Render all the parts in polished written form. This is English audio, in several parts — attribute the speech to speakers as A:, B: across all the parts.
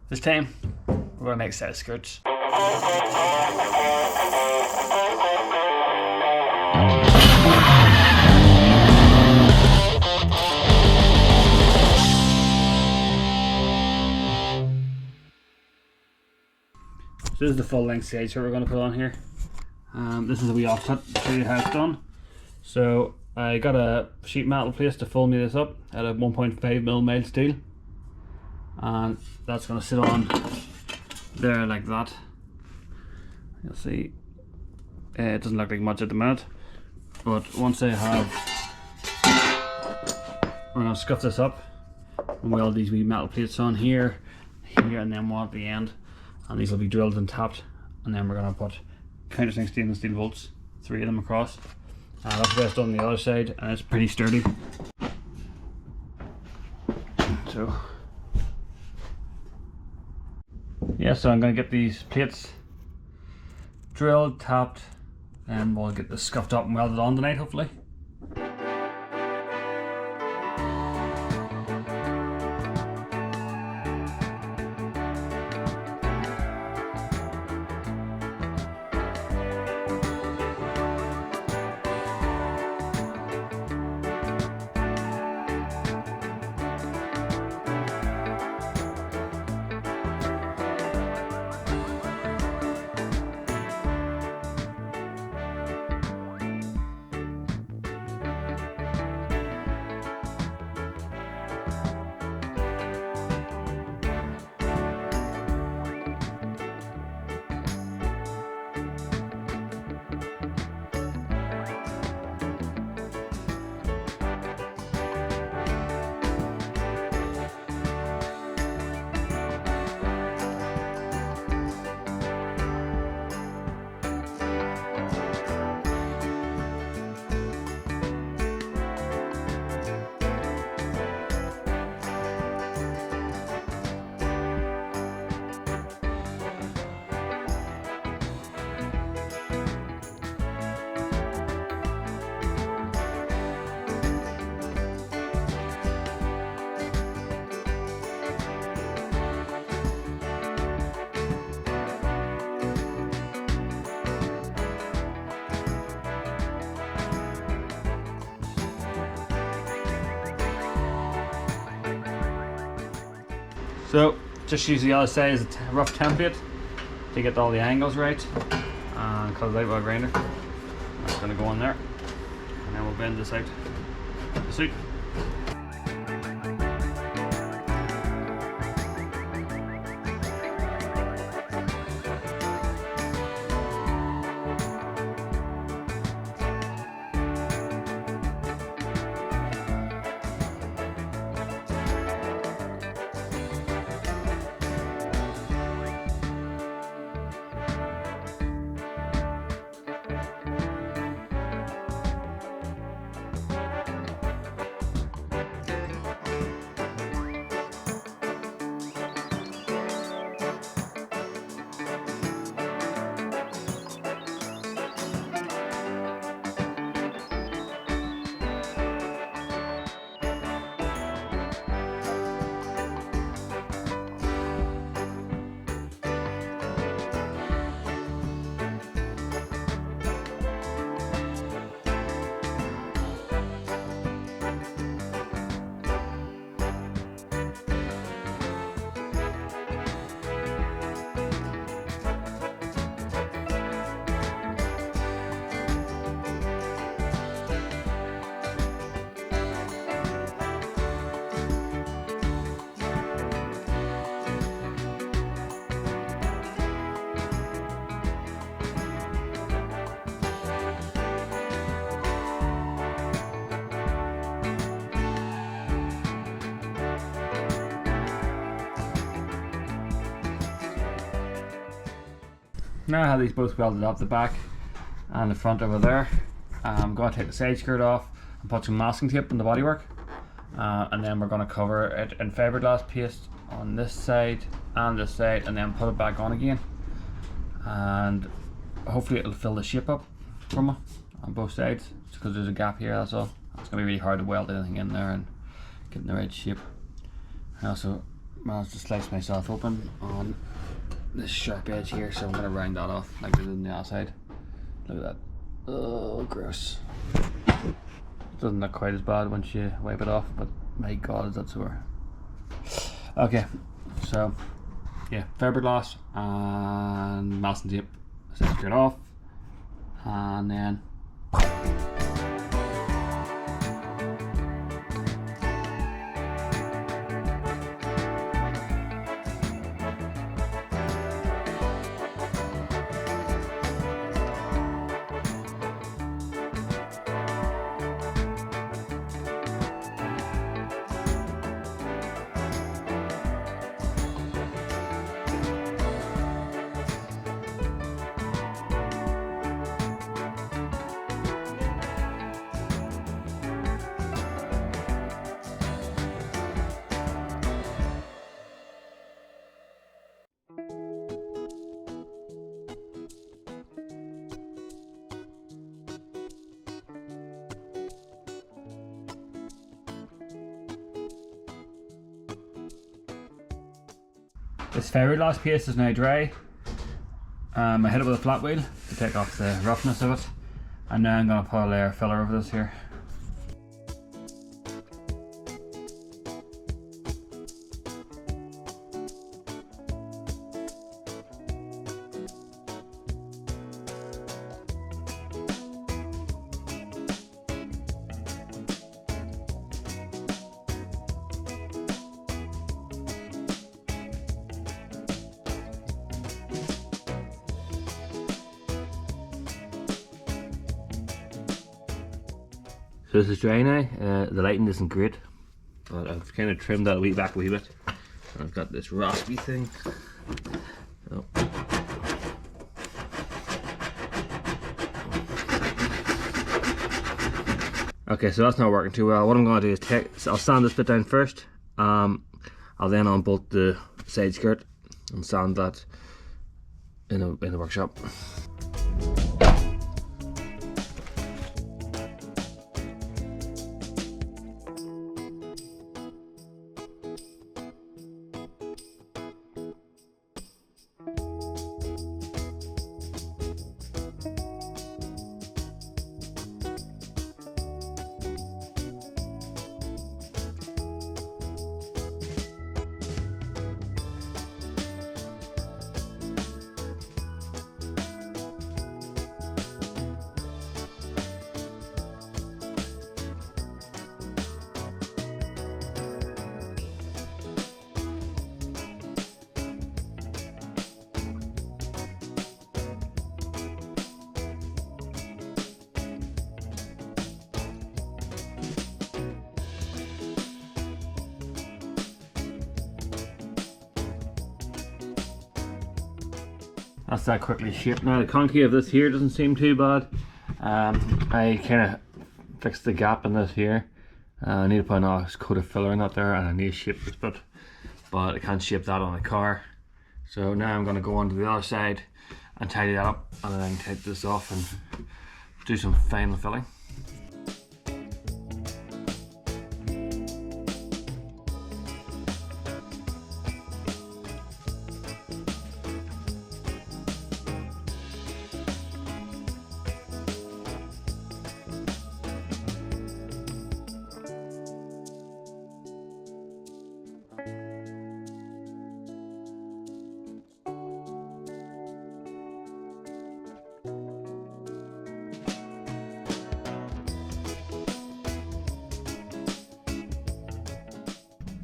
A: This time we're going to make Sideskirts. So this is the full length side skirt we're going to put on here. This is a wee offset to show you how it's done. So I got a sheet metal place to fold me this up at a 1.5mm mild steel, and that's going to sit on there like that. You'll see it doesn't look like much at the minute, but once I have, we're going to scuff this up and weld these wee metal plates on here, here, and then one at the end, and these will be drilled and tapped, and then we're going to put countersink stainless steel bolts, 3 of them across. That's the way it's done on the other side, and it's pretty sturdy. So yeah, so I'm going to get these plates drilled, tapped, and we'll get this scuffed up and welded on tonight, hopefully. So just use the other side as a rough template to get all the angles right, and cut it out with a grinder. That's going to go on there, and then we'll bend this out to suit. Now I have these both welded up, the back and the front over there. I'm going to take the side skirt off and put some masking tape on the bodywork, and then we're going to cover it in fiberglass paste on this side and this side, and then put it back on again, and hopefully it'll fill the shape up for me on both sides, because there's a gap here, that's all. It's going to be really hard to weld anything in there and get in the right shape. I also managed to slice myself open on this sharp edge here, so I'm going to round that off like I did on the outside. Look at that. Oh, gross. Doesn't look quite as bad once you wipe it off, but my god, is that sore. Okay, so yeah, fiberglass and masking tape. Sideskirt off, and then this fiberglass paste is now dry. I hit it with a flat wheel to take off the roughness of it, and now I'm going to put a layer of filler over this here. So this is dry now. The lighting isn't great, but I've kind of trimmed that back a wee bit. I've got this raspy thing. Oh. Okay, so that's not working too well. What I'm going to do is I'll sand this bit down first. I'll then unbolt the side skirt and sand that in the workshop. That's that quickly shaped. Now the concave of this here doesn't seem too bad. I kind of fixed the gap in this here. I need to put a coat of filler in that there, and I need to shape this bit, but I can't shape that on a car. So now I'm going to go on to the other side and tidy that up, and then I can take this off and do some final filling.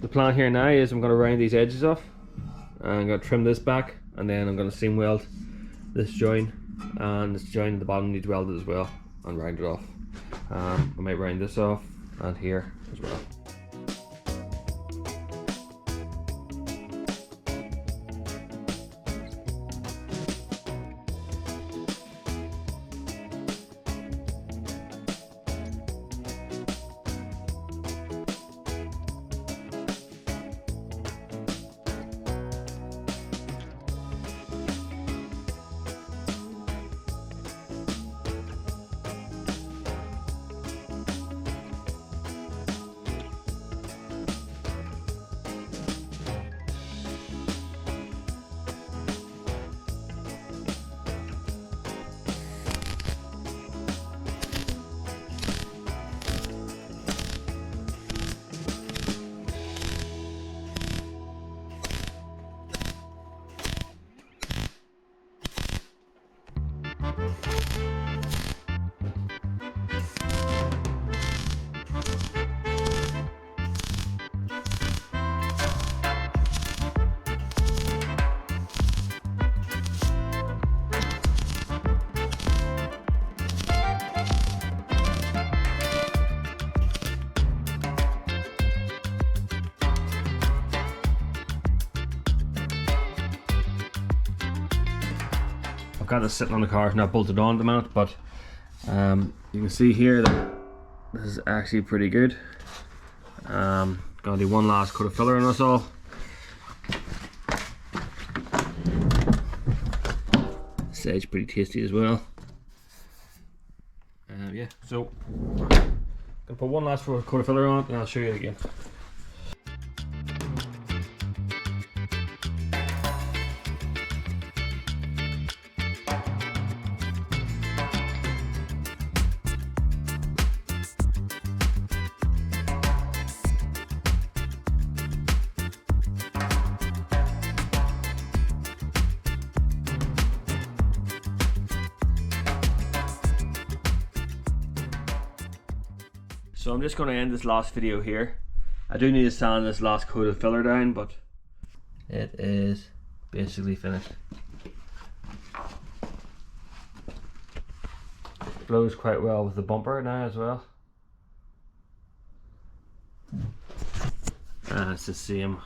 A: The plan here now is I'm going to round these edges off. I'm going to trim this back, and then I'm going to seam weld this joint, and this joint at the bottom needs welded as well, and round it off. I might round this off and here as well. got this sitting on the car, not bolted on at the minute, but you can see here that this is actually pretty good. Gonna do one last coat of filler on this all. Sage pretty tasty as well. Yeah, so gonna put one last coat of filler on and I'll show you it again. So I'm just going to end this last video here. I do need to sand this last coat of filler down, but it is basically finished. Blows quite well with the bumper now as well. And it's the same.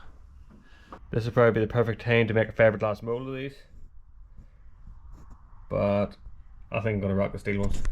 A: This would probably be the perfect time to make a fiberglass mold of these, but I think I'm going to rock the steel ones.